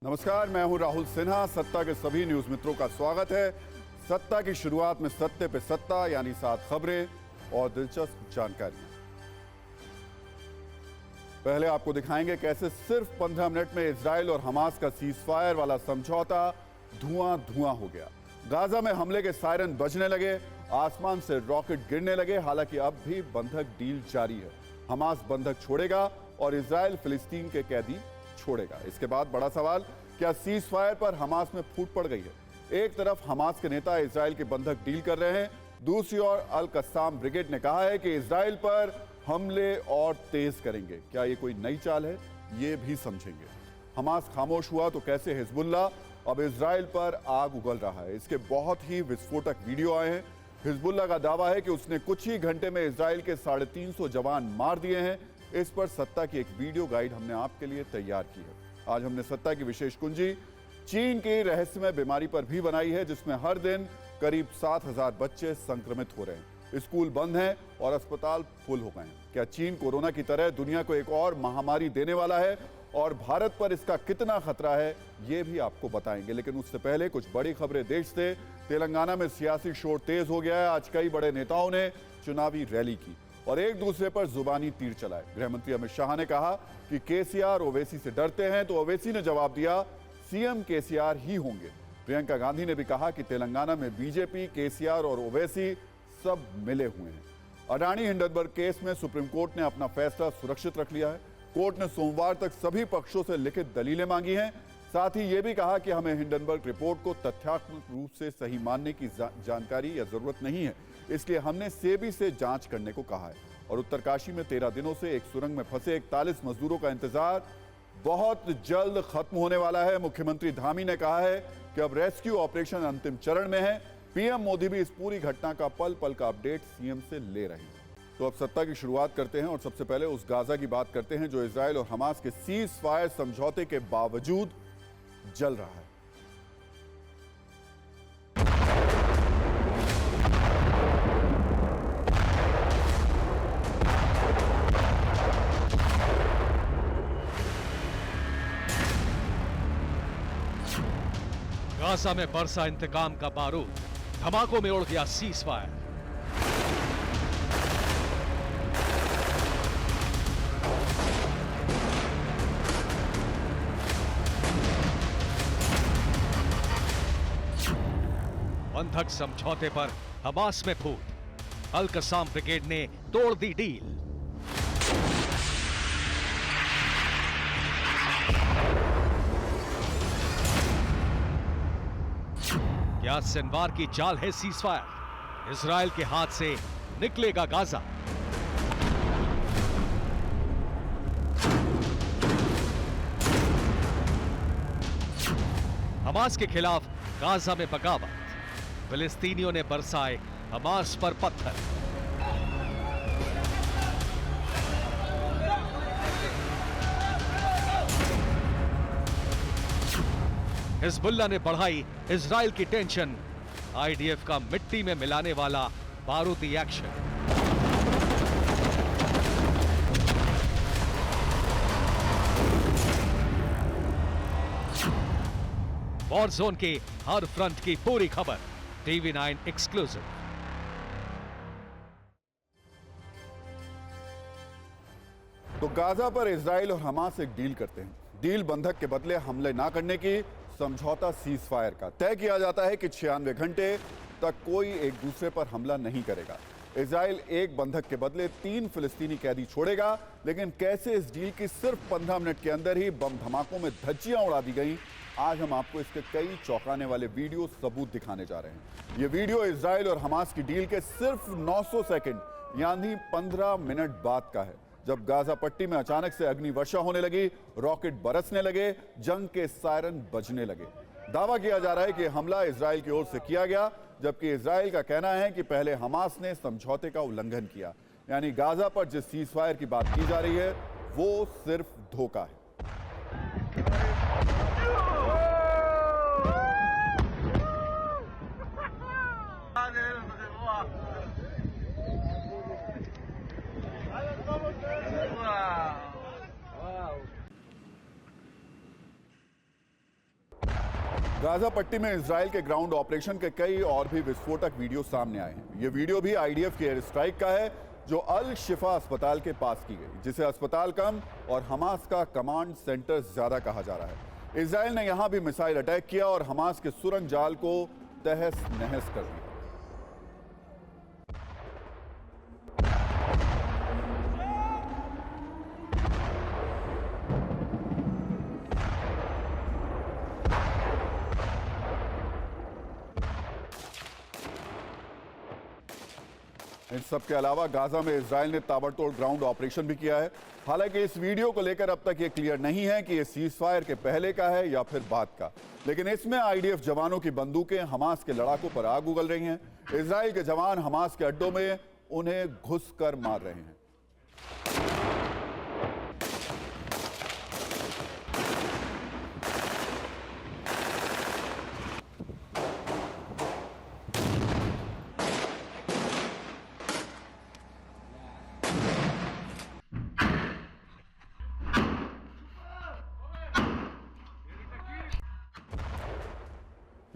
नमस्कार, मैं हूं राहुल सिन्हा। सत्ता के सभी न्यूज मित्रों का स्वागत है। सत्ता की शुरुआत में सत्ते पे सत्ता यानी 7 खबरें और दिलचस्प जानकारियां। पहले आपको दिखाएंगे कैसे सिर्फ 15 मिनट में इजराइल और हमास का सीजफायर वाला समझौता धुआं धुआं हो गया। गाजा में हमले के सायरन बजने लगे, आसमान से रॉकेट गिरने लगे। हालांकि अब भी बंधक डील जारी है। हमास बंधक छोड़ेगा और इजराइल फिलिस्तीन के कैदी छोड़ेगा। इसके बाद बड़ा सवाल, क्या सीज फायर पर हमास में फूट पड़ गई है? एक तरफ हमास के नेता इजराइल के बंधक डील कर रहे हैं, दूसरी ओर अल कस्साम ब्रिगेड ने कहा है कि इजराइल पर हमले और तेज करेंगे। क्या ये कोई नई चाल है? ये भी समझेंगे। हमास खामोश हुआ तो कैसे हिजबुल्लाह अब इजराइल पर आग उगल रहा है। इसके बहुत ही विस्फोटक वीडियो आए हैं। हिजबुल्लाह का दावा है कि उसने कुछ ही घंटे में इजराइल के 350 जवान मार दिए हैं। इस पर सत्ता की एक वीडियो गाइड हमने आपके लिए तैयार की है। आज हमने सत्ता की विशेष कुंजी चीन की रहस्यमय बीमारी पर भी बनाई है, जिसमें हर दिन करीब 7000 बच्चे संक्रमित हो रहे हैं। स्कूल बंद हैं और अस्पताल फुल हो गए हैं। क्या चीन कोरोना की तरह दुनिया को एक और महामारी देने वाला है और भारत पर इसका कितना खतरा है, ये भी आपको बताएंगे। लेकिन उससे पहले कुछ बड़ी खबरें देश से। तेलंगाना में सियासी शोर तेज हो गया है। आज कई बड़े नेताओं ने चुनावी रैली की और एक दूसरे पर जुबानी तीर चलाए। गृह मंत्री अमित शाह ने कहा कि केसीआर ओवैसी से डरते हैं, तो ओवैसी ने जवाब दिया सीएम केसीआर ही होंगे। प्रियंका गांधी ने भी कहा कि तेलंगाना में बीजेपी, केसीआर और ओवैसी सब मिले हुए हैं। अडानी हिंडनबर्ग केस में सुप्रीम कोर्ट ने अपना फैसला सुरक्षित रख लिया है। कोर्ट ने सोमवार तक सभी पक्षों से लिखित दलीलें मांगी हैं। साथ ही यह भी कहा कि हमें हिंडनबर्ग रिपोर्ट को तथ्यात्मक रूप से सही मानने की जानकारी या जरूरत नहीं है, इसलिए हमने सेबी से जांच करने को कहा है। और उत्तरकाशी में 13 दिनों से एक सुरंग में फंसे 41 मजदूरों का इंतजार बहुत जल्द खत्म होने वाला है। मुख्यमंत्री धामी ने कहा है कि अब रेस्क्यू ऑपरेशन अंतिम चरण में है। पीएम मोदी भी इस पूरी घटना का पल पल का अपडेट सीएम से ले रहे हैं। तो अब सत्ता की शुरुआत करते हैं और सबसे पहले उस गाजा की बात करते हैं जो इजराइल और हमास के सीज फायर समझौते के बावजूद जल रहा है। गाजा में बरसा इंतकाम का बारूद, धमाकों में उड़ गया सीज फायर। बंधक समझौते पर हमास में फूट, अल कस्साम ब्रिगेड ने तोड़ दी डील। क्या सिनवार की चाल है सीजफायर? इजराइल के हाथ से निकलेगा गाजा। हमास के खिलाफ गाजा में बगावत, फिलिस्तीनियों ने बरसाए हमास पर पत्थर। हिजबुल्लाह ने बढ़ाई इजराइल की टेंशन, आईडीएफ का मिट्टी में मिलाने वाला बारूदी एक्शन। वॉर जोन के हर फ्रंट की पूरी खबर, टीवी 9 एक्सक्लूसिव। तो गाजा पर इजराइल और हमास एक डील करते हैं। डील बंधक के बदले हमले ना करने की, समझौता सीज फायर का। तय किया जाता है कि 96 घंटे तक कोई एक दूसरे पर हमला नहीं करेगा। इजराइल एक बंधक के बदले 3 फिलिस्तीनी कैदी छोड़ेगा। लेकिन कैसे इस डील की सिर्फ 15 मिनट के अंदर ही बम धमाकों में धज्जियां उड़ा दी गई, आज हम आपको इसके कई चौंकाने वाले वीडियो सबूत दिखाने जा रहे हैं। ये वीडियो इजराइल और हमास की डील के सिर्फ 900 सेकंड यानी 15 मिनट बाद का है, जब गाजा पट्टी में अचानक से अग्नि वर्षा होने लगी, रॉकेट बरसने लगे, जंग के सायरन बजने लगे। दावा किया जा रहा है कि हमला इजराइल की ओर से किया गया, जबकि इजराइल का कहना है कि पहले हमास ने समझौते का उल्लंघन किया। यानी गाजा पर जिस सीज फायर की बात की जा रही है वो सिर्फ धोखा है। गाजा पट्टी में इजराइल के ग्राउंड ऑपरेशन के कई और भी विस्फोटक वीडियो सामने आए हैं। ये वीडियो भी आईडीएफ की एयर स्ट्राइक का है जो अल शिफा अस्पताल के पास की गई, जिसे अस्पताल कम और हमास का कमांड सेंटर ज्यादा कहा जा रहा है। इजराइल ने यहां भी मिसाइल अटैक किया और हमास के सुरंग जाल को तहस नहस कर दिया। इन सब के अलावा गाजा में इजराइल ने ताबड़तोड़ ग्राउंड ऑपरेशन भी किया है। हालांकि इस वीडियो को लेकर अब तक ये क्लियर नहीं है कि ये सीजफायर के पहले का है या फिर बाद का, लेकिन इसमें आईडीएफ जवानों की बंदूकें हमास के लड़ाकों पर आग उगल रही हैं। इजराइल के जवान हमास के अड्डों में उन्हें घुसकर मार रहे हैं।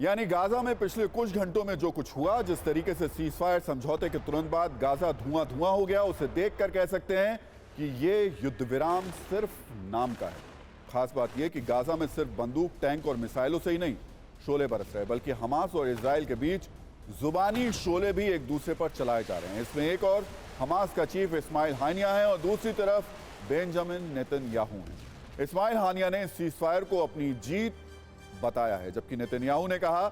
यानी गाजा में पिछले कुछ घंटों में जो कुछ हुआ, जिस तरीके से सीजफायर समझौते के तुरंत बाद गाजा धुआं धुआं हो गया, उसे देखकर कह सकते हैं कि ये युद्ध विराम सिर्फ नाम का है। खास बात यह कि गाजा में सिर्फ बंदूक, टैंक और मिसाइलों से ही नहीं शोले बरस रहे, बल्कि हमास और इजराइल के बीच जुबानी शोले भी एक दूसरे पर चलाए जा रहे हैं। इसमें एक और हमास का चीफ इस्माइल हानिया है और दूसरी तरफ बेंजामिन नेतन्याहू हैं। इस्माइल हानिया ने सीजफायर को अपनी जीत बताया है, जबकि नेतन्याहू ने कहा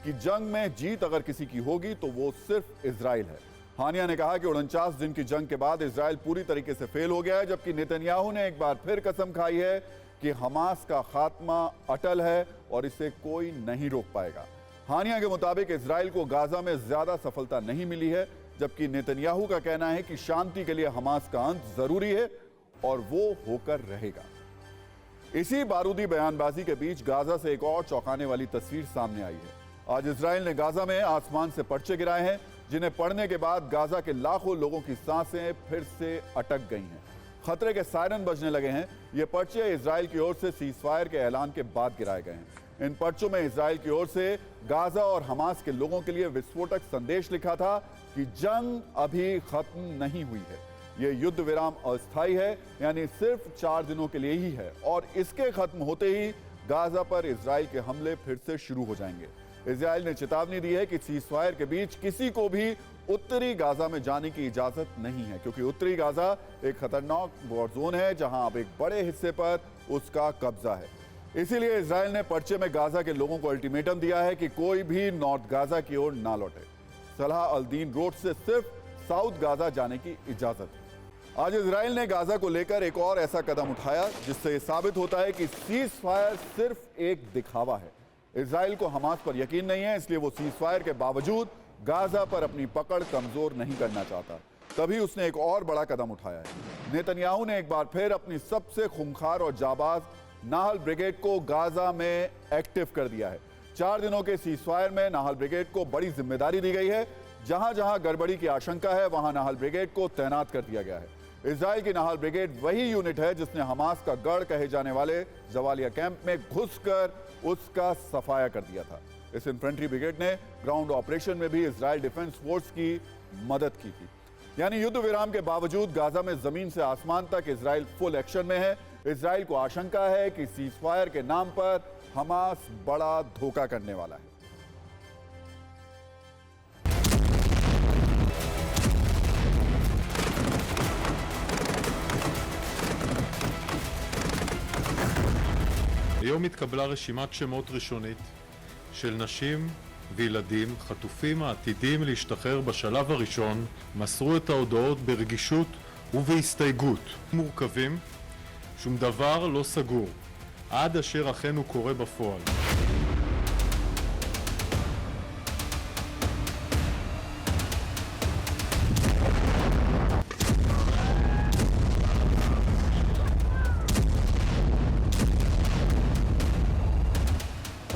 कि जंग में जीत अगर किसी की होगी तो वो सिर्फ इजराइल है। हानिया ने कहा कि 49 दिन की जंग के बाद इजराइल पूरी तरीके से फेल हो गया है, जबकि नेतन्याहू ने एक बार फिर कसम खाई है कि हमास का खात्मा अटल है और इसे कोई नहीं रोक पाएगा। हानिया के मुताबिक इजराइल को गाजा में ज्यादा सफलता नहीं मिली है, जबकि नेतन्याहू का कहना है कि शांति के लिए हमास का अंत जरूरी है और वो होकर रहेगा। इसी बारूदी बयानबाजी के बीच गाजा से एक और चौंकाने वाली तस्वीर सामने आई है। आज इजराइल ने गाजा में आसमान से पर्चे गिराए हैं, जिन्हें पढ़ने के बाद गाजा के लाखों लोगों की सांसें फिर से अटक गई हैं। खतरे के सायरन बजने लगे हैं। ये पर्चे इजराइल की ओर से सीजफायर के ऐलान के बाद गिराए गए हैं। इन पर्चों में इजराइल की ओर से गाजा और हमास के लोगों के लिए विस्फोटक संदेश लिखा था कि जंग अभी खत्म नहीं हुई है, ये युद्ध विराम अस्थायी है, यानी सिर्फ 4 दिनों के लिए ही है और इसके खत्म होते ही गाजा पर इजराइल के हमले फिर से शुरू हो जाएंगे। इजराइल ने चेतावनी दी है कि सीजफायर के बीच किसी को भी उत्तरी गाजा में जाने की इजाजत नहीं है, क्योंकि उत्तरी गाजा एक खतरनाक वॉर जोन है जहां अब एक बड़े हिस्से पर उसका कब्जा है। इसीलिए इजराइल ने पर्चे में गाजा के लोगों को अल्टीमेटम दिया है कि कोई भी नॉर्थ गाजा की ओर ना लौटे। सलाह अल दीन रोड से सिर्फ साउथ गाजा जाने की इजाजत है। आज इजराइल ने गाजा को लेकर एक और ऐसा कदम उठाया जिससे साबित होता है कि सीजफायर सिर्फ एक दिखावा है। इजराइल को हमास पर यकीन नहीं है, इसलिए वो सीजफायर के बावजूद गाजा पर अपनी पकड़ कमजोर नहीं करना चाहता। तभी उसने एक और बड़ा कदम उठाया है। नेतन्याहू ने एक बार फिर अपनी सबसे खूंखार और जाबाज नाहल ब्रिगेड को गाजा में एक्टिव कर दिया है। 4 दिनों के सीजफायर में नाहल ब्रिगेड को बड़ी जिम्मेदारी दी गई है। जहां जहां गड़बड़ी की आशंका है वहां नाहल ब्रिगेड को तैनात कर दिया गया है। इजराइल की नाहल ब्रिगेड वही यूनिट है जिसने हमास का गढ़ कहे जाने वाले जवालिया कैंप में घुसकर उसका सफाया कर दिया था। इस इन्फेंट्री ब्रिगेड ने ग्राउंड ऑपरेशन में भी इजराइल डिफेंस फोर्स की मदद की थी। यानी युद्ध विराम के बावजूद गाजा में जमीन से आसमान तक इजराइल फुल एक्शन में है। इजराइल को आशंका है कि सीजफायर के नाम पर हमास बड़ा धोखा करने वाला है। היום התקבלה רשימת שמות ראשונית של נשים וילדים חטופים העתידים להשתחרר בשלב הראשון. מסרו את ההודעות ברגישות ובהסתייגות. מורכבים, שום דבר לא סגור עד אשר אכן הוא קורה בפועל.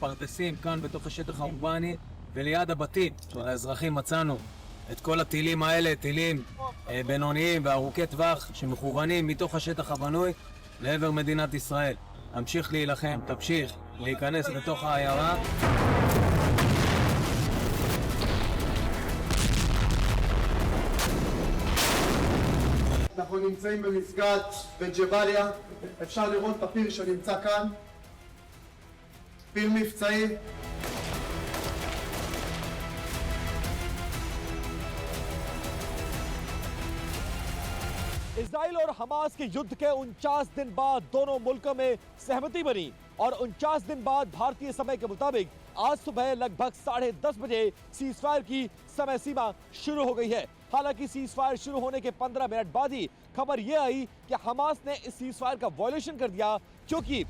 פרדסים כאן בתוך השטח האורבני וליד הבתים של האזרחים מצאנו את כל הטילים האלה, טילים בינוניים וארוכי טווח שמכוונים מתוך השטח הבנוי לעבר מדינת ישראל. המשיך להילחם, תמשיך להיכנס לתוך העיירה. אנחנו נמצאים במסגד בג'באליה, אפשר לראות את הפיר שנמצא כאן, פיר מבצעי. इजराइल और हमास के युद्ध के 49 दिन बाद दोनों मुल्कों में सहमति बनी और 49 दिन बाद भारतीय समय के मुताबिक आज सुबह लगभग 10:30 बजे सीजफायर की समय सीमा शुरू हो गई है। हालांकि सीजफायर शुरू होने के 15 मिनट बाद ही खबर यह आई कि हमास ने इस सीजफायर का वायलेशन कर दिया, क्योंकि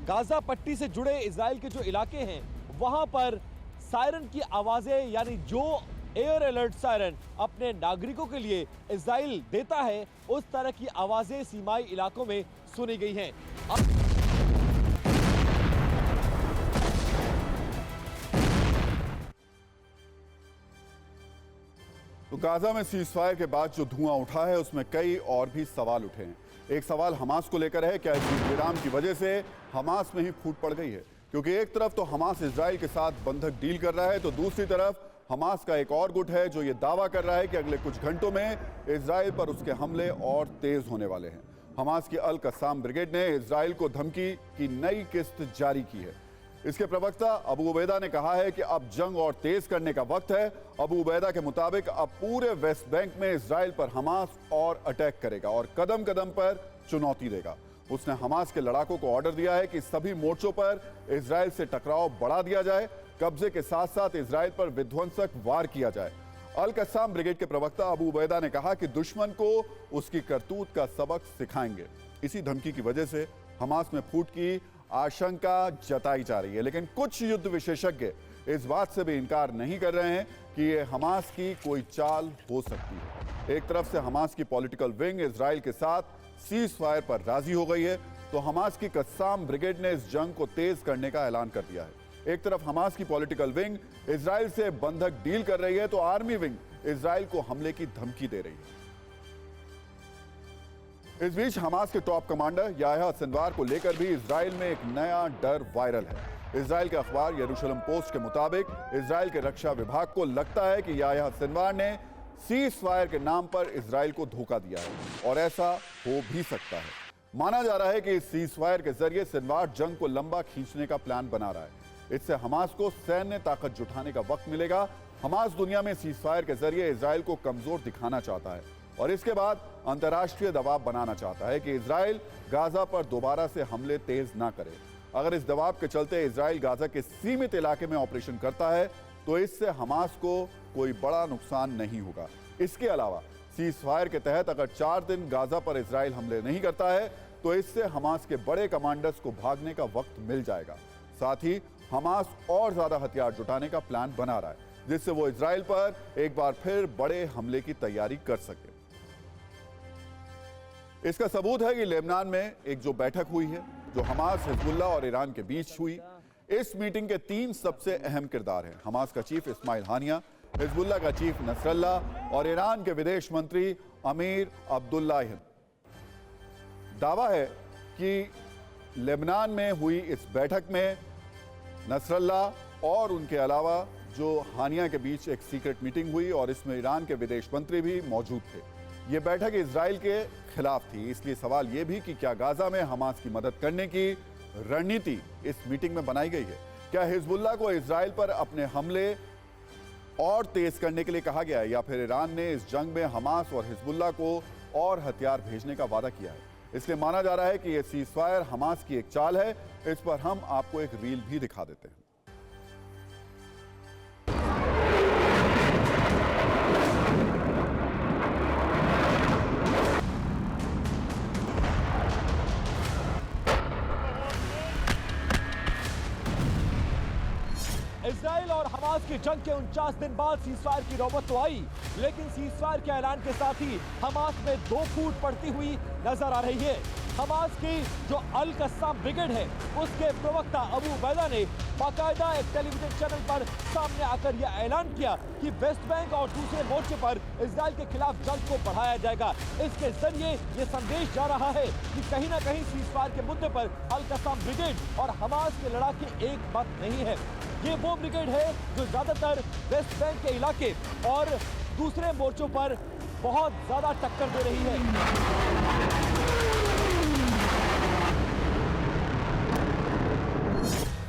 गाजा पट्टी से जुड़े इजराइल के जो इलाके हैं वहां पर सायरन की आवाजें, यानी जो एयर अलर्ट सायरन अपने नागरिकों के लिए इजराइल देता है, उस तरह की आवाजें सीमाई इलाकों में सुनी गई हैं। तो गाजा में सीजफायर के बाद जो धुआं उठा है उसमें कई और भी सवाल उठे हैं। एक सवाल हमास को लेकर है, क्या इस विराम की वजह से हमास में ही फूट पड़ गई है? क्योंकि एक तरफ तो हमास इजराइल के साथ बंधक डील कर रहा है, तो दूसरी तरफ हमास का एक और गुट है जो ये दावा कर रहा है कि अगले कुछ घंटों में इजराइल पर उसके हमले और तेज होने वाले हैं। हमास की अल कस्साम ब्रिगेड ने इजराइल को धमकी की नई किस्त जारी की है। इसके प्रवक्ता अबू उबैदा ने कहा है कि अब जंग और तेज करने का वक्त है। अबू उबैदा के मुताबिक अब पूरे वेस्ट बैंक में इजराइल पर हमास और अटैक करेगा और कदम कदम पर चुनौती देगा। उसने हमास के लड़ाकों को ऑर्डर दिया है कि सभी मोर्चों पर इजराइल से टकराव बढ़ा दिया जाए, कब्जे के साथ साथ इजराइल पर विध्वंसक वार किया जाए। अल कस्साम ब्रिगेड के प्रवक्ता अबू उबैदा ने कहा कि दुश्मन को उसकी करतूत का सबक सिखाएंगे। इसी धमकी की वजह से हमास में फूट की आशंका जताई जा रही है, लेकिन कुछ युद्ध विशेषज्ञ इस बात से भी इनकार नहीं कर रहे हैं कि ये हमास की कोई चाल हो सकती है। एक तरफ से हमास की पॉलिटिकल विंग इजराइल के साथ सीज फायर पर राजी हो गई है, तो हमास की कस्साम ब्रिगेड ने इस जंग को तेज करने का ऐलान कर दिया है। एक तरफ हमास की पॉलिटिकल विंग इजराइल से बंधक डील कर रही है, तो आर्मी विंग इजराइल को हमले की धमकी दे रही है। इस बीच हमास के टॉप कमांडर याह्या सिनवार को लेकर भी इजराइल में एक नया डर वायरल है। इजराइल के अखबार यरूशलेम पोस्ट के मुताबिक इजराइल के रक्षा विभाग को लगता है कि याह्या सिनवार ने सीज फायर के नाम पर इजराइल को धोखा दिया है और ऐसा हो भी सकता है। माना जा रहा है कि इस सीज फायर के जरिए सिनवार जंग को लंबा खींचने का प्लान बना रहा है। इससे हमास को सैन्य ताकत जुटाने का वक्त मिलेगा। हमास दुनिया में सीज फायर के जरिए इजराइल को कमजोर दिखाना चाहता है और इसके बाद अंतर्राष्ट्रीय दबाव बनाना चाहता है कि इजराइल गाजा पर दोबारा से हमले तेज ना करे। अगर इस दबाव के चलते इजराइल गाजा के सीमित इलाके में ऑपरेशन करता है तो इससे हमास को कोई बड़ा नुकसान नहीं होगा। इसके अलावा सीज फायर के तहत अगर 4 दिन गाजा पर इजराइल हमले नहीं करता है तो इससे हमास के बड़े कमांडर्स को भागने का वक्त मिल जाएगा। साथ ही हमास और ज्यादा हथियार जुटाने का प्लान बना रहा है, जिससे वो इजराइल पर एक बार फिर बड़े हमले की तैयारी कर सके। इसका सबूत है कि लेबनान में एक जो बैठक हुई है, जो हमास, हिजबुल्लाह और ईरान के बीच हुई। इस मीटिंग के 3 सबसे अहम किरदार हैं। हमास का चीफ इस्माइल हानिया, हिजबुल्लाह का चीफ नसरल्लाह और ईरान के विदेश मंत्री अमीर अब्दुल्लाहिन। दावा है कि लेबनान में हुई इस बैठक में नसरल्लाह और उनके अलावा जो हानिया के बीच एक सीक्रेट मीटिंग हुई और इसमें ईरान के विदेश मंत्री भी मौजूद थे। ये बैठक इजराइल के खिलाफ थी, इसलिए सवाल ये भी कि क्या गाजा में हमास की मदद करने की रणनीति इस मीटिंग में बनाई गई है? क्या हिजबुल्लाह को इजराइल पर अपने हमले और तेज करने के लिए कहा गया है, या फिर ईरान ने इस जंग में हमास और हिजबुल्लाह को और हथियार भेजने का वादा किया है? इसलिए माना जा रहा है कि यह सीजफायर हमास की एक चाल है। इस पर हम आपको एक रील भी दिखा देते हैं। इजराइल और हमास की जंग के 49 दिन बाद सीजफायर की नौबत तो आई, लेकिन सीजफायर के ऐलान के साथ ही हमास में 2 फूट पड़ती हुई नजर आ रही है। हमास की जो अल कस्साम ब्रिगेड है, उसके प्रवक्ता अबू उबैदा ने बाकायदा एक टेलीविजन चैनल पर सामने आकर यह ऐलान किया कि वेस्ट बैंक और दूसरे मोर्चे पर इजराइल के खिलाफ जंग को बढ़ाया जाएगा। इसके जरिए ये संदेश जा रहा है कि कहीं ना कहीं सीजफायर के मुद्दे पर अल कस्साम ब्रिगेड और हमास के लड़ाके एक बात नहीं है। ये वो ब्रिगेड है जो ज्यादातर वेस्ट बैंक के इलाके और दूसरे मोर्चों पर बहुत ज्यादा टक्कर दे रही है।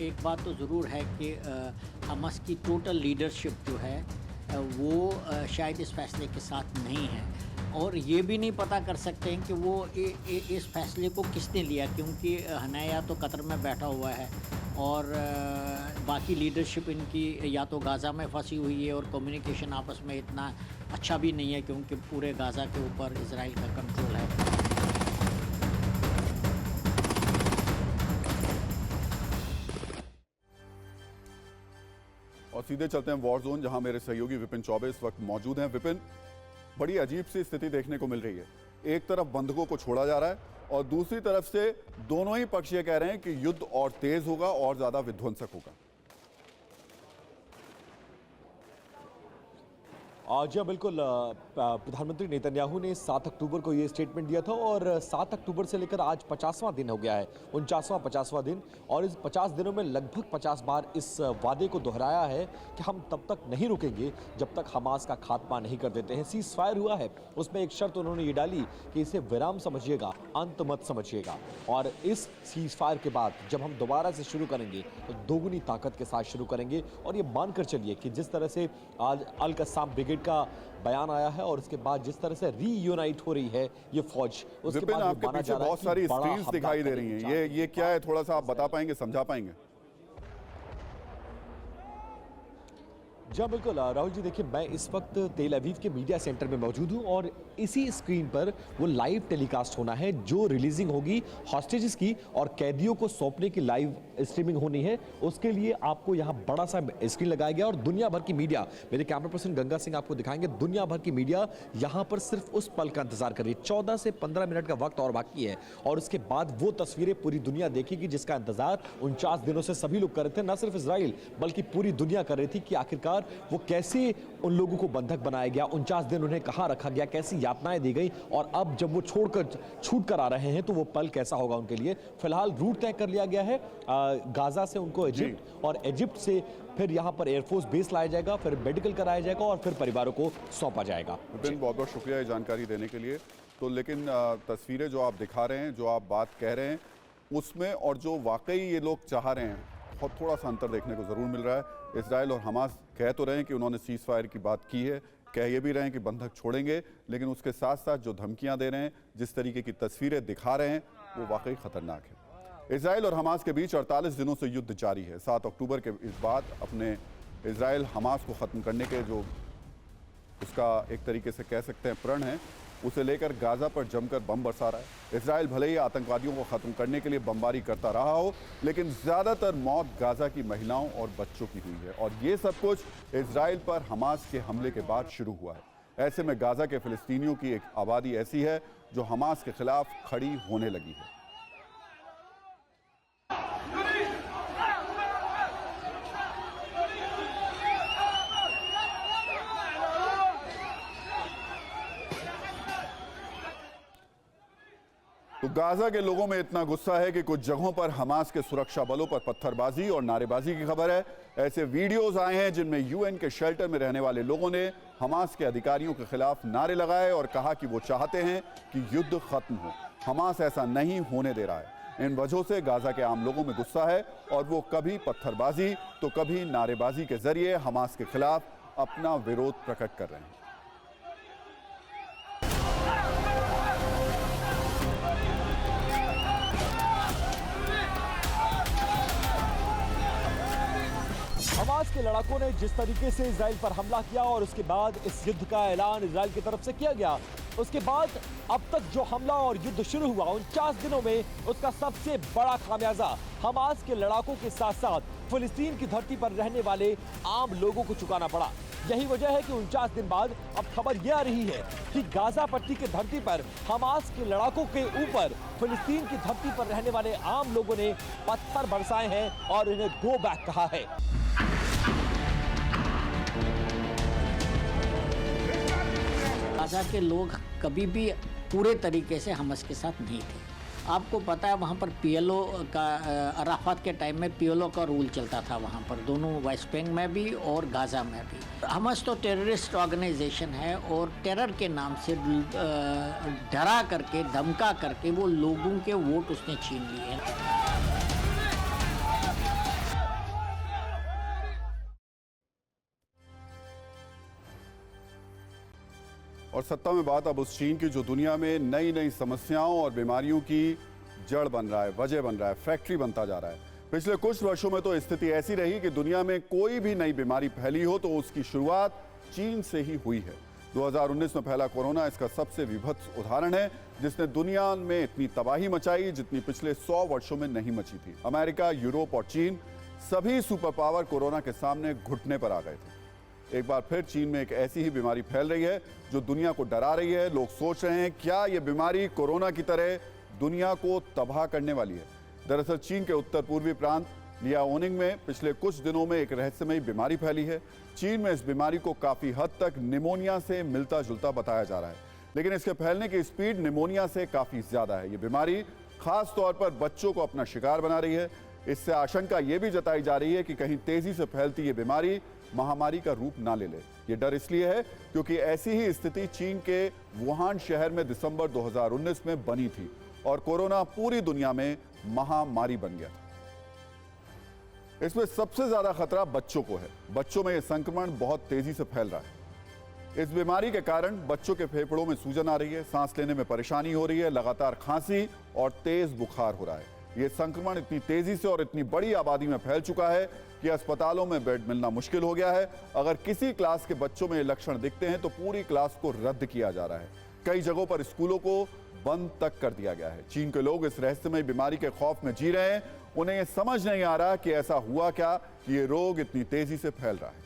एक बात तो ज़रूर है कि हमास की टोटल लीडरशिप जो है वो शायद इस फैसले के साथ नहीं है, और ये भी नहीं पता कर सकते हैं कि वो इस फैसले को किसने लिया, क्योंकि हनाया तो कतर में बैठा हुआ है और बाकी लीडरशिप इनकी या तो गाज़ा में फंसी हुई है और कम्युनिकेशन आपस में इतना अच्छा भी नहीं है क्योंकि पूरे गाज़ा के ऊपर इजराइल का कंट्रोल है। और सीधे चलते हैं वॉर जोन, जहां मेरे सहयोगी विपिन चौबे इस वक्त मौजूद हैं। विपिन, बड़ी अजीब सी स्थिति देखने को मिल रही है। एक तरफ बंधकों को छोड़ा जा रहा है और दूसरी तरफ से दोनों ही पक्ष ये कह रहे हैं कि युद्ध और तेज होगा और ज्यादा विध्वंसक होगा। जी बिल्कुल, प्रधानमंत्री नेतन्याहू ने 7 अक्टूबर को ये स्टेटमेंट दिया था और 7 अक्टूबर से लेकर आज 50वां दिन हो गया है, 49वां 50वां दिन, और इस 50 दिनों में लगभग 50 बार इस वादे को दोहराया है कि हम तब तक नहीं रुकेंगे जब तक हमास का खात्मा नहीं कर देते हैं। सीज फायर हुआ है, उसमें एक शर्त उन्होंने ये डाली कि इसे विराम समझिएगा, अंत मत समझिएगा, और इस सीज फायर के बाद जब हम दोबारा से शुरू करेंगे तो दोगुनी ताकत के साथ शुरू करेंगे। और ये मानकर चलिए कि जिस तरह से आज अल कस्साम ब्रिगेड का बयान आया है और उसके बाद जिस तरह से रीयूनाइट हो रही है ये फौज, उसके बाद आपके पीछे बहुत सारी स्क्रीन्स दिखाई दे रही हैं, ये क्या है, थोड़ा सा आप बता पाएंगे, समझा पाएंगे? जी बिल्कुल राहुल जी, देखिए मैं इस वक्त तेल अवीव के मीडिया सेंटर में मौजूद हूँ और इसी स्क्रीन पर वो लाइव टेलीकास्ट होना है जो रिलीजिंग होगी हॉस्टेजेस की और कैदियों को सौंपने की लाइव स्ट्रीमिंग होनी है। उसके लिए आपको यहाँ बड़ा सा स्क्रीन लगाया गया और दुनिया भर की मीडिया, मेरे कैमरा पर्सन गंगा सिंह आपको दिखाएंगे, दुनिया भर की मीडिया यहाँ पर सिर्फ उस पल का इंतजार कर रही है। 14 से 15 मिनट का वक्त और बाकी है और उसके बाद वो तस्वीरें पूरी दुनिया देखेगी जिसका इंतजार 49 दिनों से सभी लोग कर रहे थे, न सिर्फ इजराइल बल्कि पूरी दुनिया कर रही थी कि आखिरकार वो कैसे उन लोगों को बंधक बनाया गया, 49 दिन उन्हें कहाँ रखा गया, कैसी यातनाएं दी गई, और अब जब वो छूट कर आ रहे हैं तो वो पल कैसा होगा उनके लिए। फिलहाल रूट तय कर लिया गया है, गाजा से उनको इजिप्ट और इजिप्ट से फिर यहाँ पर एयरफोर्स बेस लाया जाएगा, फिर मेडिकल कराया जाएगा और फिर परिवारों को सौंपा जाएगा। विपिन, बहुत बहुत शुक्रिया ये जानकारी देने के लिए। तो लेकिन तस्वीरें जो आप दिखा रहे हैं, जो आप बात कह रहे हैं, उसमें और जो वाकई ये लोग चाह रहे हैं, बहुत थोड़ा सा अंतर देखने को ज़रूर मिल रहा है। इजराइल और हमास कह तो रहे हैं कि उन्होंने सीज़ फायर की बात की है, कह ये भी रहे हैं कि बंधक छोड़ेंगे, लेकिन उसके साथ साथ जो धमकियां दे रहे हैं, जिस तरीके की तस्वीरें दिखा रहे हैं, वो वाकई ख़तरनाक है। इजराइल और हमास के बीच 48 दिनों से युद्ध जारी है। 7 अक्टूबर के इस बाद अपने इजराइल हमास को ख़त्म करने के जो उसका एक तरीके से कह सकते हैं प्रण है, उसे लेकर गाजा पर जमकर बम बरसा रहा है। इजराइल भले ही आतंकवादियों को ख़त्म करने के लिए बमबारी करता रहा हो, लेकिन ज़्यादातर मौत गाजा की महिलाओं और बच्चों की हुई है और ये सब कुछ इजराइल पर हमास के हमले के बाद शुरू हुआ है। ऐसे में गाजा के फ़िलिस्तीनियों की एक आबादी ऐसी है जो हमास के खिलाफ खड़ी होने लगी है। तो गाजा के लोगों में इतना गुस्सा है कि कुछ जगहों पर हमास के सुरक्षा बलों पर पत्थरबाजी और नारेबाजी की खबर है। ऐसे वीडियोस आए हैं जिनमें यूएन के शेल्टर में रहने वाले लोगों ने हमास के अधिकारियों के खिलाफ नारे लगाए और कहा कि वो चाहते हैं कि युद्ध खत्म हो। हमास ऐसा नहीं होने दे रहा है। इन वजहों से गाजा के आम लोगों में गुस्सा है और वो कभी पत्थरबाजी तो कभी नारेबाजी के जरिए हमास के खिलाफ अपना विरोध प्रकट कर रहे हैं। हमास के लड़ाकों ने जिस तरीके से इजराइल पर हमला किया और उसके बाद इस युद्ध का ऐलान इजराइल की तरफ से किया गया, उसके बाद अब तक जो हमला और युद्ध शुरू हुआ 49 दिनों में उसका सबसे बड़ा खामियाजा हमास के लड़ाकों के साथ साथ फिलिस्तीन की धरती पर रहने वाले आम लोगों को चुकाना पड़ा। यही वजह है कि 49 दिन बाद अब खबर यह आ रही है कि गाजा पट्टी की धरती पर हमास के लड़ाकों के ऊपर फिलिस्तीन की धरती पर रहने वाले आम लोगों ने पत्थर बरसाए हैं और इन्हें गो बैक कहा है। गाजा के लोग कभी भी पूरे तरीके से हमास के साथ नहीं थे। आपको पता है वहाँ पर पीएलओ का अराफात के टाइम में पीएलओ का रूल चलता था वहाँ पर, दोनों वेस्ट बैंक में भी और गाजा में भी। हमास तो टेररिस्ट ऑर्गेनाइजेशन है और टेरर के नाम से डरा करके धमका करके वो लोगों के वोट उसने छीन लिए हैं। और सत्ता में बात अब उस चीन की जो दुनिया में नई नई समस्याओं और बीमारियों की जड़ बन रहा है, वजह बन रहा है, फैक्ट्री बनता जा रहा है। पिछले कुछ वर्षों में तो स्थिति ऐसी रही कि दुनिया में कोई भी नई बीमारी फैली हो तो उसकी शुरुआत चीन से ही हुई है। 2019 में फैला कोरोना इसका सबसे विभत्स उदाहरण है, जिसने दुनिया में इतनी तबाही मचाई जितनी पिछले 100 वर्षों में नहीं मची थी। अमेरिका, यूरोप और चीन सभी सुपर पावर कोरोना के सामने घुटने पर आ गए थे। एक बार फिर चीन में एक ऐसी ही बीमारी फैल रही है जो दुनिया को डरा रही है। लोग सोच रहे हैं क्या यह बीमारी कोरोना की तरह दुनिया को तबाह करने वाली है। दरअसल चीन के उत्तर पूर्वी प्रांत लियाओनिंग में पिछले कुछ दिनों में एक रहस्यमयी बीमारी फैली है। चीन में इस बीमारी को काफी हद तक निमोनिया से मिलता जुलता बताया जा रहा है, लेकिन इसके फैलने की स्पीड निमोनिया से काफी ज्यादा है। ये बीमारी खास तौर पर बच्चों को अपना शिकार बना रही है। इससे आशंका यह भी जताई जा रही है कि कहीं तेजी से फैलती ये बीमारी महामारी का रूप ना ले ले। ये डर इसलिए है क्योंकि ऐसी ही स्थिति चीन के वुहान शहर में दिसंबर 2019 में बनी थी और कोरोना पूरी दुनिया में महामारी बन गया था। इसमें सबसे ज्यादा खतरा बच्चों को है। बच्चों में यह संक्रमण बहुत तेजी से फैल रहा है। इस बीमारी के कारण बच्चों के फेफड़ों में सूजन आ रही है, सांस लेने में परेशानी हो रही है, लगातार खांसी और तेज बुखार हो रहा है। यह संक्रमण इतनी तेजी से और इतनी बड़ी आबादी में फैल चुका है कि अस्पतालों में बेड मिलना मुश्किल हो गया है। अगर किसी क्लास के बच्चों में ये लक्षण दिखते हैं तो पूरी क्लास को रद्द किया जा रहा है। कई जगहों पर स्कूलों को बंद तक कर दिया गया है। चीन के लोग इस रहस्यमय बीमारी के खौफ में जी रहे हैं। उन्हें यह समझ नहीं आ रहा कि ऐसा हुआ क्या कि ये रोग इतनी तेजी से फैल रहा है।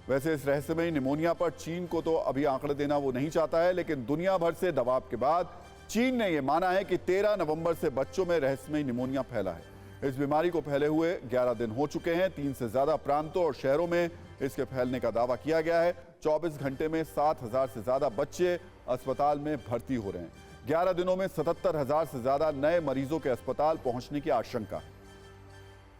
वैसे इस रहस्यमय निमोनिया पर चीन को तो अभी आंकड़े देना वो नहीं चाहता है, लेकिन दुनिया भर से दबाव के बाद चीन ने यह माना है कि 13 नवंबर से बच्चों में रहस्यमय निमोनिया फैला है। इस बीमारी को फैले हुए 11 दिन हो चुके हैं। 3 से ज्यादा प्रांतों और शहरों में इसके फैलने का दावा किया गया है। 24 घंटे में 7,000 से ज्यादा बच्चे अस्पताल में भर्ती हो रहे हैं। 11 दिनों में 77,000 से ज्यादा नए मरीजों के अस्पताल पहुंचने की आशंका है।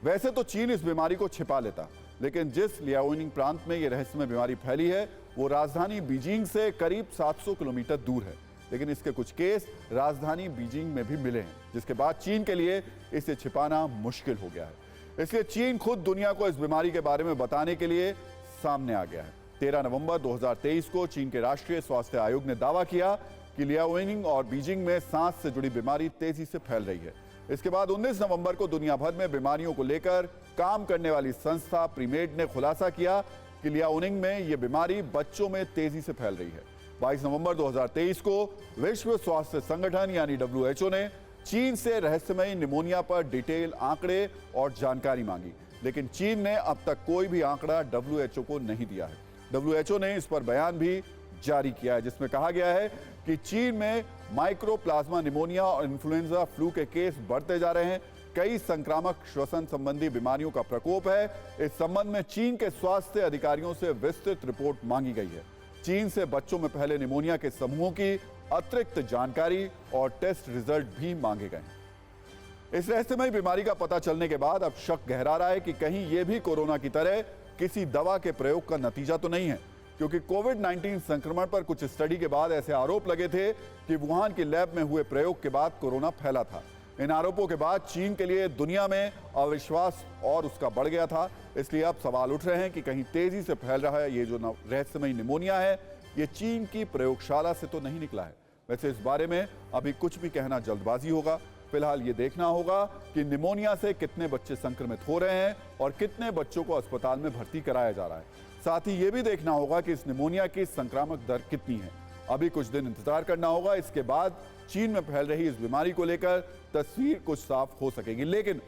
वैसे तो चीन इस बीमारी को छिपा लेता, लेकिन जिस लियाओनिंग प्रांत में यह रहस्यमय बीमारी फैली है वो राजधानी बीजिंग से करीब 700 किलोमीटर दूर है, लेकिन इसके कुछ केस राजधानी बीजिंग में भी मिले हैं, जिसके बाद चीन के लिए इसे छिपाना मुश्किल हो गया है। इसलिए चीन खुद दुनिया को इस बीमारी के बारे में बताने के लिए सामने आ गया है। 13 नवंबर 2023 को चीन के राष्ट्रीय स्वास्थ्य आयोग ने दावा किया कि लियाओनिंग और बीजिंग में सांस से जुड़ी बीमारी तेजी से फैल रही है। इसके बाद 19 नवंबर को दुनिया भर में बीमारियों को लेकर काम करने वाली संस्था प्रीमेड ने खुलासा किया कि लियाओनिंग में यह बीमारी बच्चों में तेजी से फैल रही है। 22 नवंबर 2023 को विश्व स्वास्थ्य संगठन यानी WHO ने चीन से रहस्यमय निमोनिया पर डिटेल आंकड़े और जानकारी मांगी, लेकिन चीन ने अब तक कोई भी आंकड़ा WHO को नहीं दिया है। WHO ने इस पर बयान भी जारी किया है, जिसमें कहा गया है कि चीन में माइक्रोप्लाज्मा निमोनिया और इन्फ्लुएंजा फ्लू के केस बढ़ते जा रहे हैं। कई संक्रामक श्वसन संबंधी बीमारियों का प्रकोप है। इस संबंध में चीन के स्वास्थ्य अधिकारियों से विस्तृत रिपोर्ट मांगी गई है। चीन से बच्चों में फैले निमोनिया के समूहों की अतिरिक्त जानकारी और टेस्ट रिजल्ट भी मांगे गए हैं। इस रहस्यमय बीमारी का पता चलने के बाद अब शक गहरा रहा है कि कहीं यह भी कोरोना की तरह किसी दवा के प्रयोग का नतीजा तो नहीं है, क्योंकि कोविड-19 संक्रमण पर कुछ स्टडी के बाद ऐसे आरोप लगे थे कि वुहान की लैब में हुए प्रयोग के बाद कोरोना फैला था। इन आरोपों के बाद चीन के लिए दुनिया में अविश्वास और उसका बढ़ गया था। इसलिए अब सवाल उठ रहे हैं कि कहीं तेजी से फैल रहा है ये जो रहस्यमय निमोनिया है, ये चीन की प्रयोगशाला से तो नहीं निकला है। वैसे इस बारे में अभी कुछ भी कहना जल्दबाजी होगा। फिलहाल ये देखना होगा कि निमोनिया से कितने बच्चे संक्रमित हो रहे हैं और कितने बच्चों को अस्पताल में भर्ती कराया जा रहा है। साथ ही ये भी देखना होगा कि इस निमोनिया की संक्रामक दर कितनी है। अभी कुछ दिन इंतजार करना होगा। इसके बाद चीन में फैल रही इस बीमारी को लेकर तस्वीर कुछ साफ हो सकेगी, लेकिन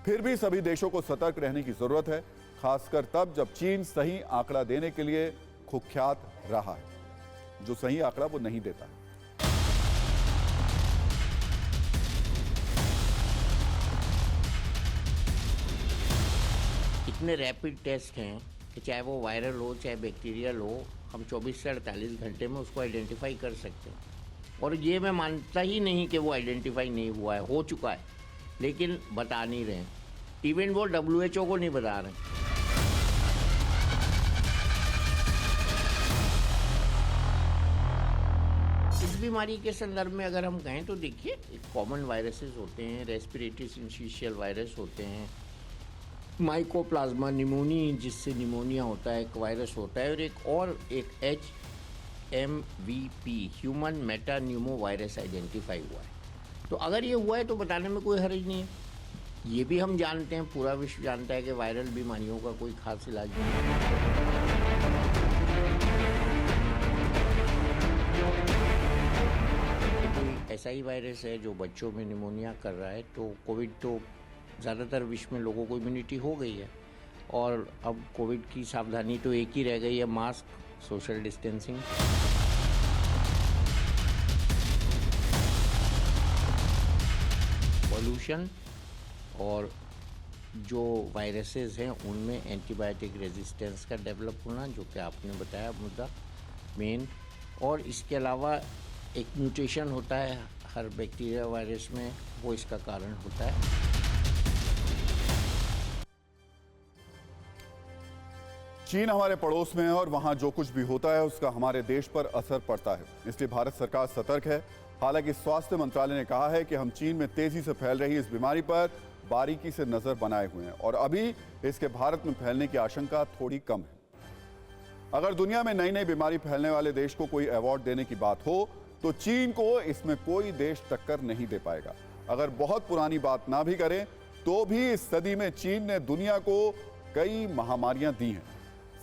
फिर भी सभी देशों को सतर्क रहने की जरूरत है, खासकर तब जब चीन सही आंकड़ा देने के लिए कुख्यात रहा है। जो सही आंकड़ा वो नहीं देता है। इतने रैपिड टेस्ट हैं कि चाहे वो वायरल हो चाहे बैक्टीरियल हो, हम 24 से 48 घंटे में उसको आइडेंटिफाई कर सकते हैं। और ये मैं मानता ही नहीं कि वो आइडेंटिफाई नहीं हुआ है, हो चुका है, लेकिन बता नहीं रहे हैं। इवन वो WHO को नहीं बता रहे हैं। इस बीमारी के संदर्भ में अगर हम कहें तो देखिए, कॉमन वायरसेस होते हैं, रेस्पिरेटरी सिंशिशियल वायरस होते हैं, माइकोप्लाज्मा निमोनी जिससे निमोनिया होता है एक वायरस होता है, और एक HMVP human Meta Numa virus identify हुआ है। तो अगर ये हुआ है तो बताने में कोई हर्ज नहीं है। ये भी हम जानते हैं, पूरा विश्व जानता है कि वायरल बीमारियों का कोई खास इलाज नहीं है। कोई ऐसा ही वायरस है जो बच्चों में निमोनिया कर रहा है, तो कोविड तो ज़्यादातर विश्व में लोगों को इम्यूनिटी हो गई है, और अब कोविड की सावधानी तो एक ही रह गई है, मास्क, सोशल डिस्टेंसिंग। पॉल्यूशन और जो वायरसेस हैं उनमें एंटीबायोटिक रेजिस्टेंस का डेवलप होना, जो कि आपने बताया मुद्दा मेन, और इसके अलावा एक म्यूटेशन होता है हर बैक्टीरिया वायरस में, वो इसका कारण होता है। चीन हमारे पड़ोस में है और वहां जो कुछ भी होता है उसका हमारे देश पर असर पड़ता है, इसलिए भारत सरकार सतर्क है। हालांकि स्वास्थ्य मंत्रालय ने कहा है कि हम चीन में तेजी से फैल रही इस बीमारी पर बारीकी से नजर बनाए हुए हैं और अभी इसके भारत में फैलने की आशंका थोड़ी कम है। अगर दुनिया में नई नई बीमारी फैलने वाले देश को कोई अवार्ड देने की बात हो तो चीन को इसमें कोई देश टक्कर नहीं दे पाएगा। अगर बहुत पुरानी बात ना भी करें तो भी इस सदी में चीन ने दुनिया को कई महामारियां दी हैं।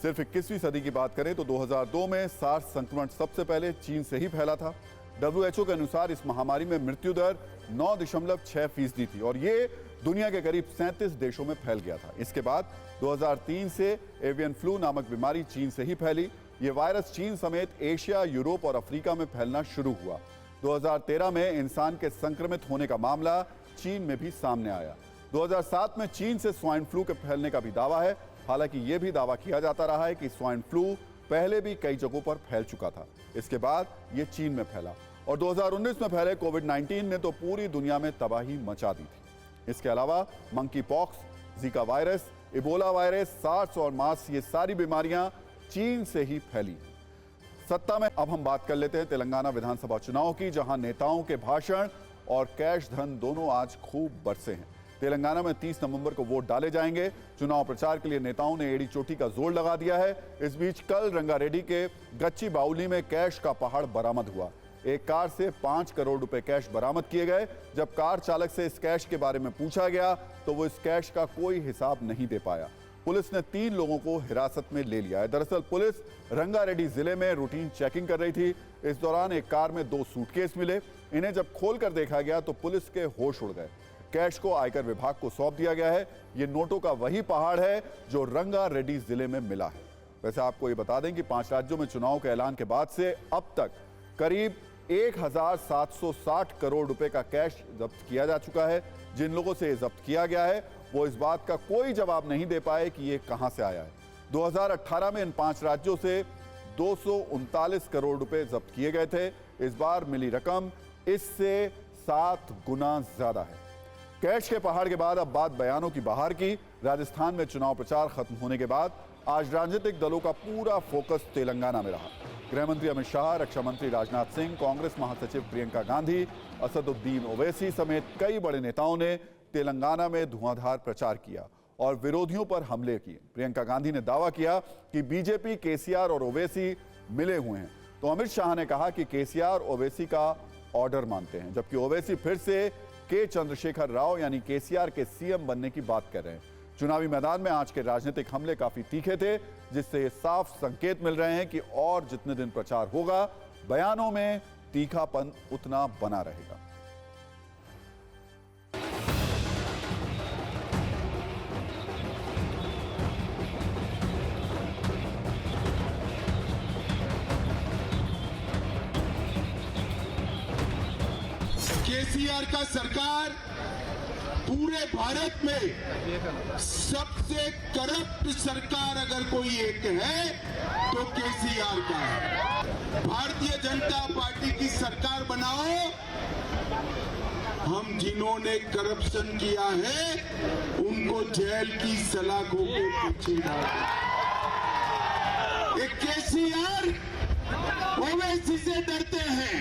सिर्फ 21वीं सदी की बात करें तो 2002 में सार्स संक्रमण सबसे पहले चीन से ही फैला था। WHO के अनुसार इस महामारी में मृत्यु दर 9.6% थी और ये दुनिया के करीब 37 देशों में फैल गया था। इसके बाद 2003 से एवियन फ्लू नामक बीमारी चीन से ही फैली। ये वायरस चीन समेत एशिया, यूरोप और अफ्रीका में फैलना शुरू हुआ। 2013 में इंसान के संक्रमित होने का मामला चीन में भी सामने आया। 2007 में चीन से स्वाइन फ्लू के फैलने का भी दावा है। हालांकि यह भी दावा किया जाता रहा है कि स्वाइन फ्लू पहले भी कई जगहों पर फैल चुका था। इसके बाद यह चीन में फैला और 2019 में फैले कोविड-19 ने तो पूरी दुनिया में तबाही मचा दी थी। इसके अलावा monkeypox, Zika virus, Ebola virus, SARS और मार्स, ये सारी बीमारियां चीन से ही फैली। सत्ता में अब हम बात कर लेते हैं तेलंगाना विधानसभा चुनाव की, जहां नेताओं के भाषण और कैश धन दोनों आज खूब बरसे हैं। तेलंगाना में 30 नवंबर को वोट डाले जाएंगे। चुनाव प्रचार के लिए नेताओं ने एड़ी चोटी का जोर लगा दिया है। इस बीच कल रंगारेड्डी के गच्ची बाउली में कैश का पहाड़ बरामद हुआ। एक कार से 5 करोड़ रुपए कैश बरामद किए गए। जब कार चालक से इस कैश के बारे में पूछा गया तो वो इस कैश का कोई हिसाब नहीं दे पाया। पुलिस ने 3 लोगों को हिरासत में ले लिया है। दरअसल पुलिस रंगारेड्डी जिले में रूटीन चेकिंग कर रही थी। इस दौरान एक कार में 2 सूटकेस मिले। इन्हें जब खोलकर देखा गया तो पुलिस के होश उड़ गए। कैश को आयकर विभाग को सौंप दिया गया है। ये नोटों का वही पहाड़ है जो रंगारेड्डी जिले में मिला है। वैसे आपको ये बता दें कि 5 राज्यों में चुनाव के ऐलान के बाद से अब तक करीब 1760 करोड़ रुपए का कैश जब्त किया जा चुका है। जिन लोगों से जब्त किया गया है वो इस बात का कोई जवाब नहीं दे पाए कि ये कहां से आया है। 2018 में इन 5 राज्यों से 239 करोड़ रुपए जब्त किए गए थे। इस बार मिली रकम इससे 7 गुना ज्यादा है। कैश के पहाड़ के बाद अब बात बयानों की बहार की। राजस्थान में चुनाव प्रचार खत्म होने के बाद आज राजनीतिक दलों का पूरा फोकस तेलंगाना में रहा। गृह मंत्री अमित शाह, रक्षा मंत्री राजनाथ सिंह, कांग्रेस महासचिव प्रियंका गांधी, असदुद्दीन ओवैसी समेत कई बड़े नेताओं ने तेलंगाना में धुआंधार प्रचार किया और विरोधियों पर हमले किए। प्रियंका गांधी ने दावा किया कि बीजेपी, केसीआर और ओवैसी मिले हुए हैं, तो अमित शाह ने कहा कि केसीआर ओवैसी का ऑर्डर मानते हैं, जबकि ओवैसी फिर से के चंद्रशेखर राव यानी केसीआर के सीएम बनने की बात कर रहे हैं। चुनावी मैदान में आज के राजनीतिक हमले काफी तीखे थे, जिससे साफ संकेत मिल रहे हैं कि और जितने दिन प्रचार होगा, बयानों में तीखापन उतना बना रहेगा। केसीआर का सरकार पूरे भारत में सबसे करप्ट सरकार अगर कोई एक है तो केसीआर का है। भारतीय जनता पार्टी की सरकार बनाओ, हम जिन्होंने करप्शन किया है उनको जेल की सलाखों के पीछे डालो। एक केसीआर ओवैसी से डरते हैं,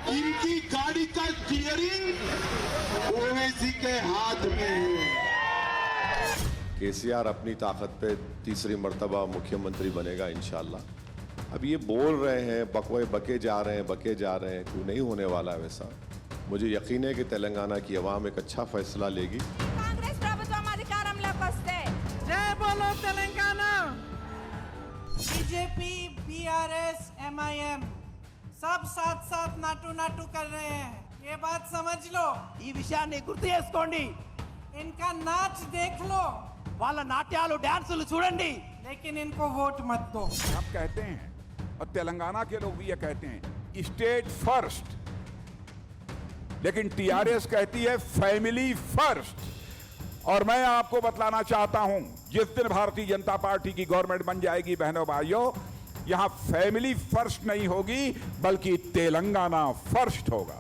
इनकी गाड़ी का स्टीयरिंग ओवैसी के हाथ में है। केसीआर अपनी ताकत पे तीसरी मर्तबा मुख्यमंत्री बनेगा इंशाल्लाह। अब ये बोल रहे हैं, बके जा रहे हैं, क्यों नहीं होने वाला है वैसा। मुझे यकीन है कि तेलंगाना की आवाम एक अच्छा फैसला लेगी। कांग्रेस ప్రభుత్వం అధికారంలోకి వస్తే జై బోలో తెలంగాణ। बीजेपी, बीआरएस, एमआईएम सब साथ साथ नाटू नाटू कर रहे हैं, ये बात समझ लो। ఈ విషయాన్ని గుర్తు చేసుకోండి। इनका नाच देख लो, వాళ్ళ నాట్యాలు డాన్సులు చూడండి, लेकिन इनको वोट मत दो। आप कहते हैं और तेलंगाना के लोग भी ये कहते हैं स्टेट फर्स्ट, लेकिन टीआरएस कहती है फैमिली फर्स्ट। और मैं आपको बतलाना चाहता हूं, जिस दिन भारतीय जनता पार्टी की गवर्नमेंट बन जाएगी बहनों भाइयों, यहां फैमिली फर्स्ट नहीं होगी बल्कि तेलंगाना फर्स्ट होगा।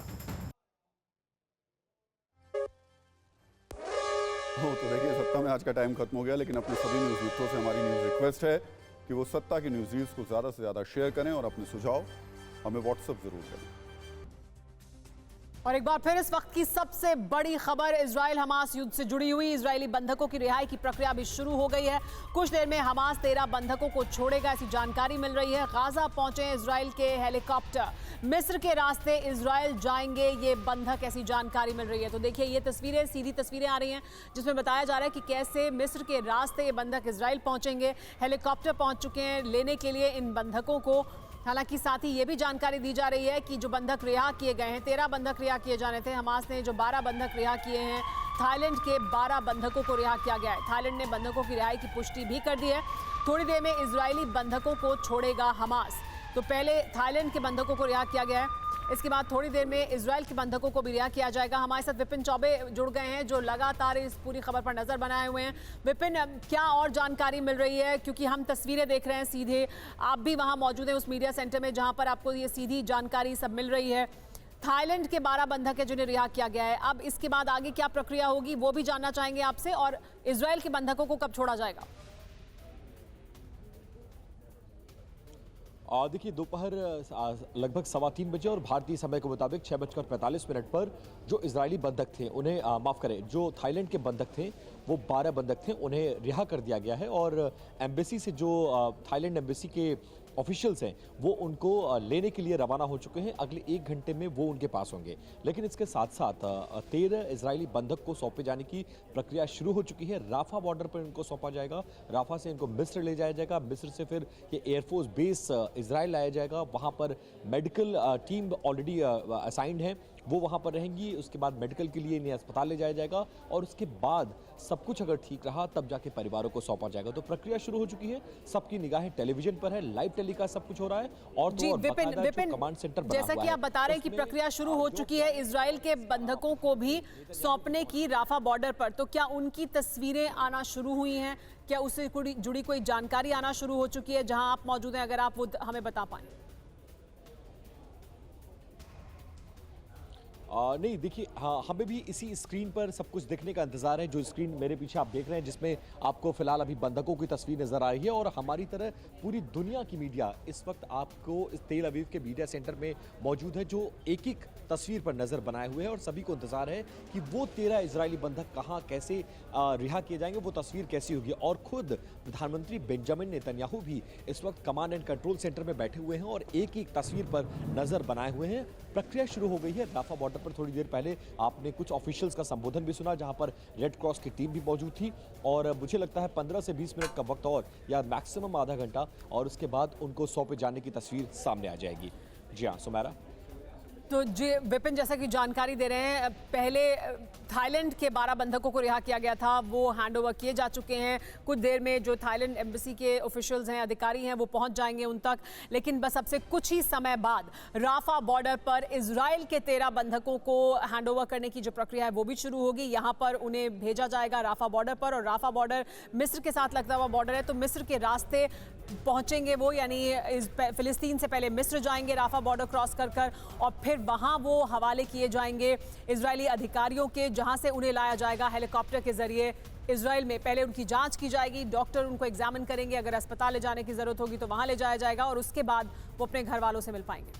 तो देखिए, सत्ता में आज का टाइम खत्म हो गया, लेकिन अपने सभी न्यूज मित्रों से हमारी न्यूज रिक्वेस्ट है कि वो सत्ता की न्यूज को ज्यादा से ज्यादा शेयर करें और अपने सुझाव हमें व्हाट्सएप जरूर करें। और एक बार फिर इस वक्त की सबसे बड़ी खबर इजराइल हमास युद्ध से जुड़ी हुई। इजरायली बंधकों की रिहाई की प्रक्रिया भी शुरू हो गई है। कुछ देर में हमास 13 बंधकों को छोड़ेगा, ऐसी जानकारी मिल रही है। गाजा पहुंचे इजराइल के हेलीकॉप्टर, मिस्र के रास्ते इजराइल जाएंगे ये बंधक, ऐसी जानकारी मिल रही है। तो देखिए, ये तस्वीरें, सीधी तस्वीरें आ रही हैं जिसमें बताया जा रहा है कि कैसे मिस्र के रास्ते ये बंधक इजराइल पहुंचेंगे। हेलीकॉप्टर पहुंच चुके हैं लेने के लिए इन बंधकों को। हालांकि साथ ही ये भी जानकारी दी जा रही है कि जो बंधक रिहा किए गए हैं, 13 बंधक रिहा किए जाने थे। हमास ने जो 12 बंधक रिहा किए हैं, थाईलैंड के 12 बंधकों को रिहा किया गया है। थाईलैंड ने बंधकों की रिहाई की पुष्टि भी कर दी है। थोड़ी देर में इजरायली बंधकों को छोड़ेगा हमास। तो पहले थाईलैंड के बंधकों को रिहा किया गया है, इसके बाद थोड़ी देर में इजराइल के बंधकों को भी रिहा किया जाएगा। हमारे साथ विपिन चौबे जुड़ गए हैं, जो लगातार इस पूरी खबर पर नजर बनाए हुए हैं। विपिन, क्या और जानकारी मिल रही है, क्योंकि हम तस्वीरें देख रहे हैं सीधे, आप भी वहां मौजूद हैं उस मीडिया सेंटर में जहां पर आपको ये सीधी जानकारी सब मिल रही है। थाईलैंड के 12 बंधक है जिन्हें रिहा किया गया है। अब इसके बाद आगे क्या प्रक्रिया होगी वो भी जानना चाहेंगे आपसे, और इजराइल के बंधकों को कब छोड़ा जाएगा? देखिए, दोपहर लगभग 3:15 बजे और भारतीय समय के मुताबिक 6:45 पर जो इजरायली बंधक थे उन्हें माफ़ करें, जो थाईलैंड के बंधक थे वो 12 बंधक थे, उन्हें रिहा कर दिया गया है। और एम्बेसी से जो थाईलैंड एम्बेसी के ऑफिशियल्स हैं वो उनको लेने के लिए रवाना हो चुके हैं। अगले 1 घंटे में वो उनके पास होंगे। लेकिन इसके साथ साथ 13 इजरायली बंधक को सौंपे जाने की प्रक्रिया शुरू हो चुकी है। राफा बॉर्डर पर इनको सौंपा जाएगा, राफा से इनको मिस्र ले जाया जाएगा, मिस्र से फिर ये एयरफोर्स बेस इजराइल लाया जाएगा। वहाँ पर मेडिकल टीम ऑलरेडी असाइंड है, वो वहाँ पर रहेंगी। उसके बाद मेडिकल के लिए इन्हें अस्पताल ले जाया जाएगा और उसके बाद सब कुछ अगर ठीक रहा तब जाके परिवारों को सौंपा जाएगा। तो प्रक्रिया शुरू हो चुकी है, सबकी निगाहें टेलीविजन पर है, लाइव टेलीकास्ट सब कुछ हो रहा है। और जी विपिन, कमांड सेंटर जैसा कि आप बता रहे हैं कि प्रक्रिया शुरू हो चुकी है इजराइल के बंधकों को भी सौंपने की राफा बॉर्डर पर, तो क्या उनकी तस्वीरें आना शुरू हुई हैं? क्या उससे जुड़ी कोई जानकारी आना शुरू हो चुकी है? जहां आप मौजूद हैं, अगर आप वो हमें बता पाएं। नहीं, देखिए, हाँ, हमें भी इसी स्क्रीन पर सब कुछ देखने का इंतजार है। जो स्क्रीन मेरे पीछे आप देख रहे हैं, जिसमें आपको फिलहाल अभी बंधकों की तस्वीर नजर आ रही है, और हमारी तरह पूरी दुनिया की मीडिया इस वक्त आपको इस तेल अवीव के मीडिया सेंटर में मौजूद है, जो एक एक तस्वीर पर नजर बनाए हुए हैं, और सभी को इंतजार है कि वो 13 इजरायली बंधक कहाँ कैसे रिहा किए जाएंगे, वो तस्वीर कैसी होगी। और खुद प्रधानमंत्री बेंजामिन नेतन्याहू भी इस वक्त कमांड एंड कंट्रोल सेंटर में बैठे हुए हैं और एक एक तस्वीर पर नजर बनाए हुए हैं। प्रक्रिया शुरू हो गई है। राफा बॉर्डर पर थोड़ी देर पहले आपने कुछ ऑफिशियल्स का संबोधन भी सुना, जहां पर रेड क्रॉस की टीम भी मौजूद थी, और मुझे लगता है 15 से 20 मिनट का वक्त और, या मैक्सिमम आधा घंटा, और उसके बाद उनको सौंपे जाने की तस्वीर सामने आ जाएगी। जी हाँ सुमेरा। तो जी विपिन, जैसा कि जानकारी दे रहे हैं, पहले थाईलैंड के 12 बंधकों को रिहा किया गया था, वो हैंडओवर किए जा चुके हैं। कुछ देर में जो थाईलैंड एम्बेसी के ऑफिशियल्स हैं, अधिकारी हैं, वो पहुंच जाएंगे उन तक। लेकिन बस अब से कुछ ही समय बाद राफा बॉर्डर पर इजराइल के 13 बंधकों को हैंडओवर करने की जो प्रक्रिया है वो भी शुरू होगी। यहाँ पर उन्हें भेजा जाएगा राफा बॉर्डर पर, और राफा बॉर्डर मिस्र के साथ लगता हुआ बॉर्डर है, तो मिस्र के रास्ते पहुंचेंगे वो, यानी फिलिस्तीन से पहले मिस्र जाएंगे राफा बॉर्डर क्रॉस कर और फिर वहां वो हवाले किए जाएंगे इजरायली अधिकारियों के, जहां से उन्हें लाया जाएगा हेलीकॉप्टर के जरिए इजराइल में। पहले उनकी जांच की जाएगी, डॉक्टर उनको एग्जामिन करेंगे, अगर अस्पताल ले जाने की जरूरत होगी तो वहां ले जाया जाएगा, और उसके बाद वो अपने घर वालों से मिल पाएंगे।